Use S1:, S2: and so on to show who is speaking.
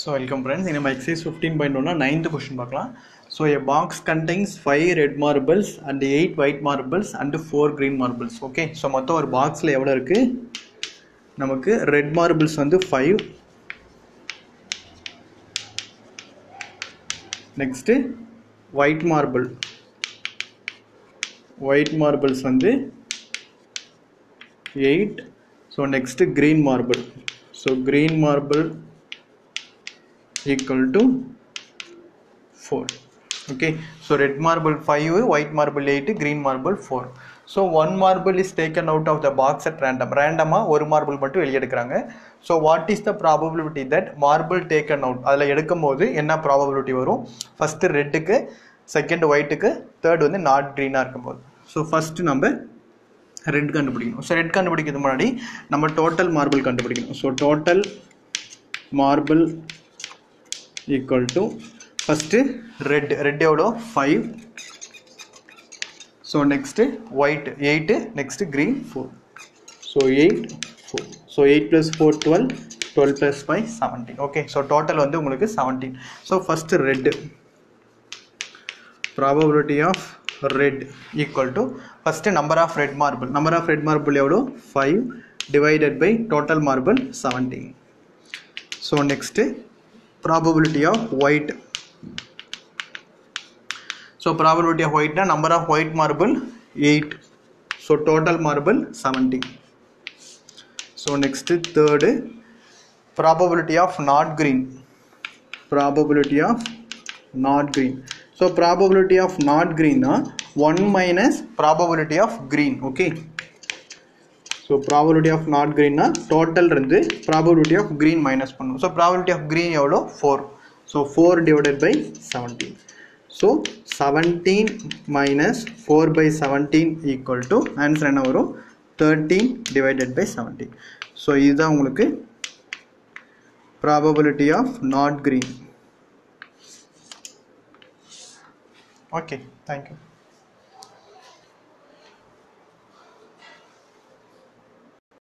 S1: So welcome friends, in exercise 15.1 9th question பார்க்கலாம். So a box contains 5 red marbles and 8 white marbles and 4 green marbles. Okay, so மொத்தம் ஒரு பாக்ஸ்ல எவ்வளவு இருக்கு? நமக்கு red marbles வந்து 5. Next white marbles வந்து 8. So next green marble. So green marble equal to 4. Okay, so red marble 5, white marble 8, green marble 4. So one marble is taken out of the box at random ஒரு marble மட்டும் வெளிய எடுக்கறாங்க. So what is the probability that marble taken out அதல எடுக்கும்போது என்ன probability வரும்? First red க்கு, second white க்கு, third வந்து not green இருக்கும்போது. So first நம்ம red கண்டுபிடிக்கணும். So red கண்டுபிடிக்கிறதுக்கு முன்னாடி நம்ம total marble கண்டுபிடிக்கணும். So total marble equal to first red எவ்வளோ 5. so next white 8, next green 4. so 8 4. so 8 plus 4 12 plus 5 17. okay, so total வந்து உங்களுக்கு 17. so first red probability of red equal to first number of red marble எவ்வளோ 5 divided by total marble 17. so next probability of white. so probability of white na number of white marble 8. so total marble 17. so next third probability of not green. so probability of not green na 1 minus probability of green. okay, so probability of not green na total இருந்து probability of green minus பண்ணும். so probability of green எவ்வளோ 4. so 4 divided by 17. so 17 minus 4 by 17 equal to answer என்ன வரும் 13 divided by 17. so இதுதான் உங்களுக்கு probability of not green. okay, thank you.